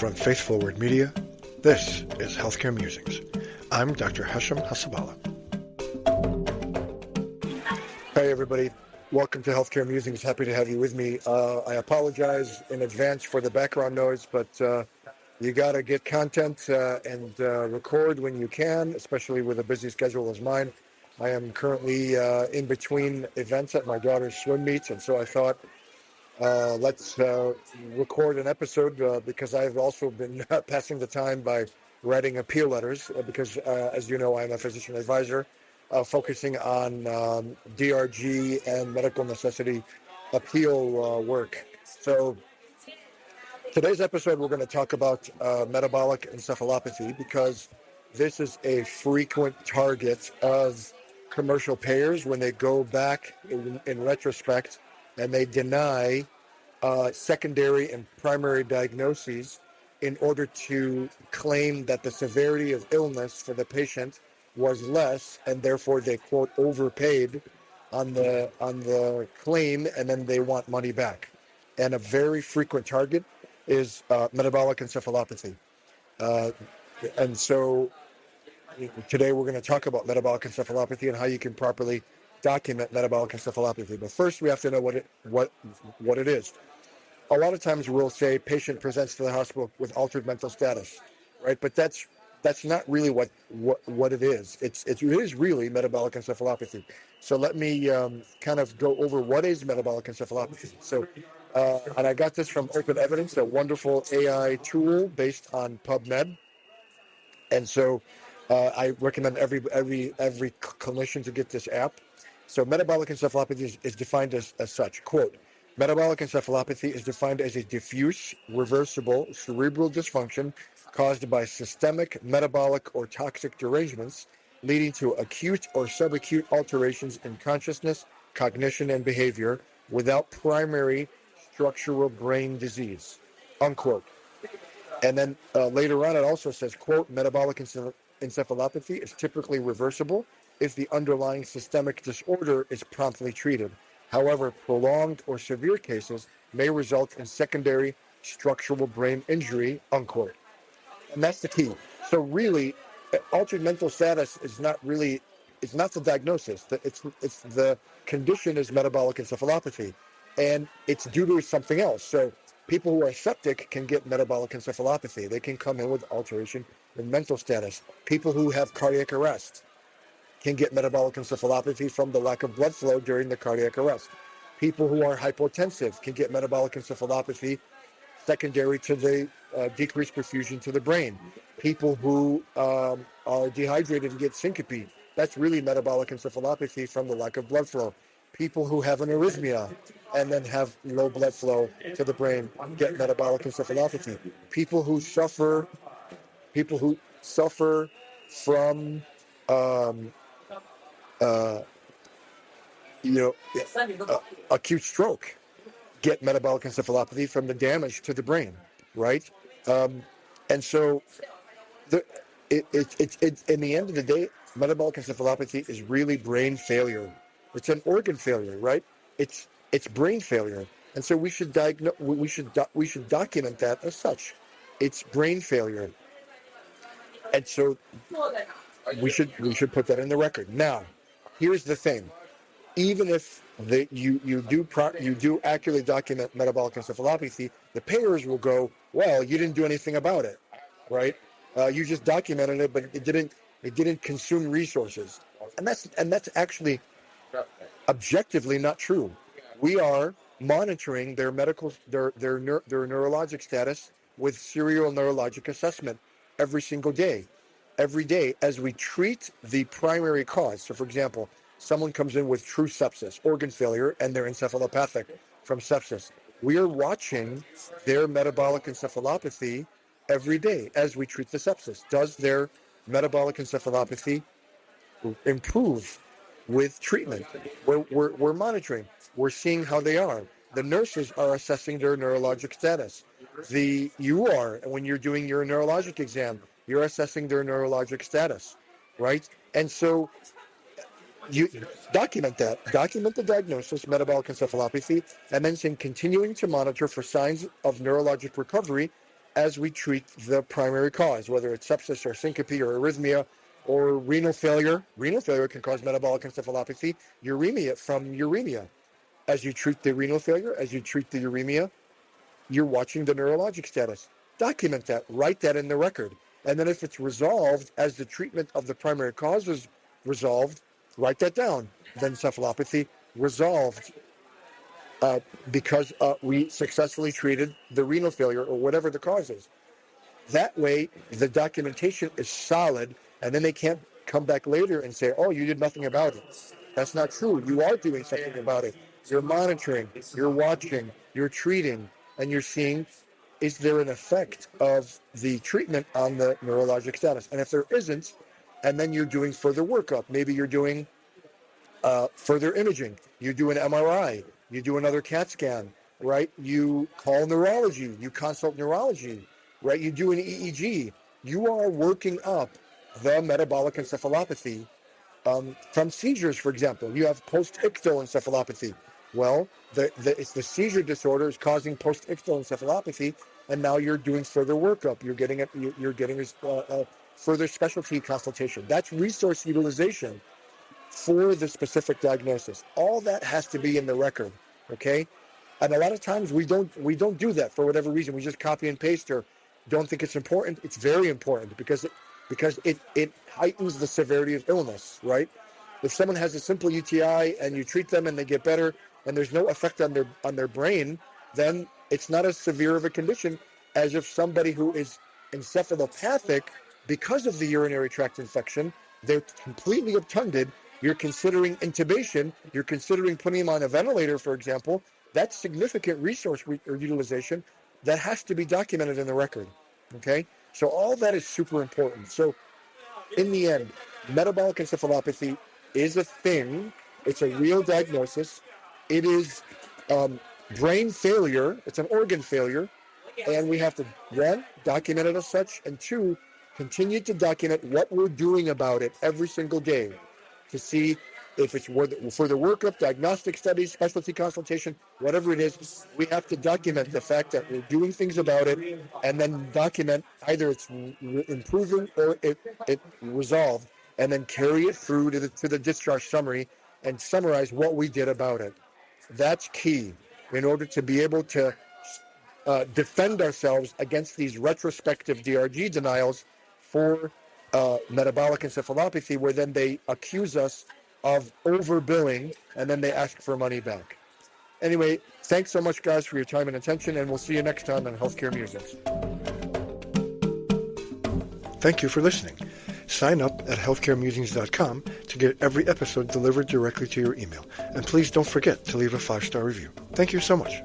from Faith Forward Media, this is Healthcare Musings. I'm Dr. Hassaballa. Hey everybody, welcome to Healthcare Musings. Happy to have you with me. I apologize in advance for the background noise, but you got to get content and record when you can, especially with a busy schedule as mine. I am currently in between events at my daughter's swim meets, and so I thought let's record an episode because I've also been passing the time by writing appeal letters because, as you know, I'm a physician advisor focusing on DRG and medical necessity appeal work. So today's episode, we're going to talk about metabolic encephalopathy because this is a frequent target of commercial payers when they go back in retrospect and they deny secondary and primary diagnoses in order to claim that the severity of illness for the patient was less, and therefore they, quote, overpaid on the claim, and then they want money back. And a very frequent target is metabolic encephalopathy. And so today we're going to talk about metabolic encephalopathy and how you can properly document metabolic encephalopathy. But first, we have to know what it is. A lot of times we'll say patient presents to the hospital with altered mental status, right? But that's not really what it is. It is really metabolic encephalopathy. So let me kind of go over what is metabolic encephalopathy. So, and I got this from Open Evidence, a wonderful AI tool based on PubMed. And so I recommend every clinician to get this app. So metabolic encephalopathy is defined as such, quote, metabolic encephalopathy is defined as a diffuse, reversible cerebral dysfunction caused by systemic, metabolic, or toxic derangements leading to acute or subacute alterations in consciousness, cognition, and behavior without primary structural brain disease, unquote. And then later on, it also says, quote, metabolic encephalopathy is typically reversible if the underlying systemic disorder is promptly treated. However, prolonged or severe cases may result in secondary structural brain injury, unquote. And that's the key. So really, altered mental status is not the diagnosis. It's the condition is metabolic encephalopathy, and it's due to something else. So people who are septic can get metabolic encephalopathy. They can come in with alteration in mental status. People who have cardiac arrest can get metabolic encephalopathy from the lack of blood flow during the cardiac arrest. People who are hypotensive can get metabolic encephalopathy secondary to the decreased perfusion to the brain. People who are dehydrated and get syncope, that's really metabolic encephalopathy from the lack of blood flow. People who have an arrhythmia and then have low blood flow to the brain get metabolic encephalopathy. People who suffer from acute stroke get metabolic encephalopathy from the damage to the brain, right? And so, in the end of the day, metabolic encephalopathy is really brain failure. It's an organ failure, right? It's brain failure, and so we should document that as such. It's brain failure, and so we should put that in the record. Now, here's the thing: even if you do accurately document metabolic encephalopathy, the payers will go, well, you didn't do anything about it, right? You just documented it, but it didn't consume resources, and that's actually objectively not true. We are monitoring their neurologic status with serial neurologic assessment every single day, as we treat the primary cause. So, for example, someone comes in with true sepsis, organ failure, and they're encephalopathic from sepsis. We are watching their metabolic encephalopathy every day as we treat the sepsis. Does their metabolic encephalopathy improve with treatment? We're monitoring. We're seeing how they are. The nurses are assessing their neurologic status. When you're doing your neurologic exam, you're assessing their neurologic status, right? And so you document that. Document the diagnosis, metabolic encephalopathy, and then continuing to monitor for signs of neurologic recovery as we treat the primary cause, whether it's sepsis or syncope or arrhythmia or renal failure. Renal failure can cause metabolic encephalopathy, uremia from uremia. As you treat the renal failure, as you treat the uremia, you're watching the neurologic status. Document that, write that in the record. And then if it's resolved as the treatment of the primary cause is resolved, write that down. Then encephalopathy resolved because we successfully treated the renal failure or whatever the cause is. That way, the documentation is solid, and then they can't come back later and say, oh, you did nothing about it. That's not true. You are doing something about it. You're monitoring, you're watching, you're treating, and you're seeing, is there an effect of the treatment on the neurologic status? And if there isn't, and then you're doing further workup. Maybe you're doing further imaging. You do an MRI. You do another CAT scan, right? You call neurology. You consult neurology, right? You do an EEG. You are working up the metabolic encephalopathy from seizures, for example. You have post-ictal encephalopathy. Well, it's the seizure disorder is causing post-ictal encephalopathy, and now you're doing further workup. You're getting a further specialty consultation. That's resource utilization for the specific diagnosis. All that has to be in the record, okay? And a lot of times we don't do that for whatever reason. We just copy and paste or don't think it's important. It's very important because it heightens the severity of illness, right? If someone has a simple UTI and you treat them and they get better and there's no effect on their brain, then it's not as severe of a condition as if somebody who is encephalopathic because of the urinary tract infection, they're completely obtunded. You're considering intubation. You're considering putting them on a ventilator, for example. That's significant resource or utilization that has to be documented in the record, okay? So all that is super important. So in the end, metabolic encephalopathy is a thing. It's a real diagnosis. It is brain failure. It's an organ failure. And we have to, one, document it as such, and two, continue to document what we're doing about it every single day to see if it's for the workup, diagnostic studies, specialty consultation, whatever it is. We have to document the fact that we're doing things about it, and then document either it's improving or it resolved, and then carry it through to the discharge summary and summarize what we did about it. That's key in order to be able to defend ourselves against these retrospective DRG denials for metabolic encephalopathy, where then they accuse us of overbilling and then they ask for money back. Anyway, thanks so much, guys, for your time and attention, and we'll see you next time on Healthcare Musings. Thank you for listening. Sign up at healthcaremusings.com to get every episode delivered directly to your email. And please don't forget to leave a 5-star review. Thank you so much.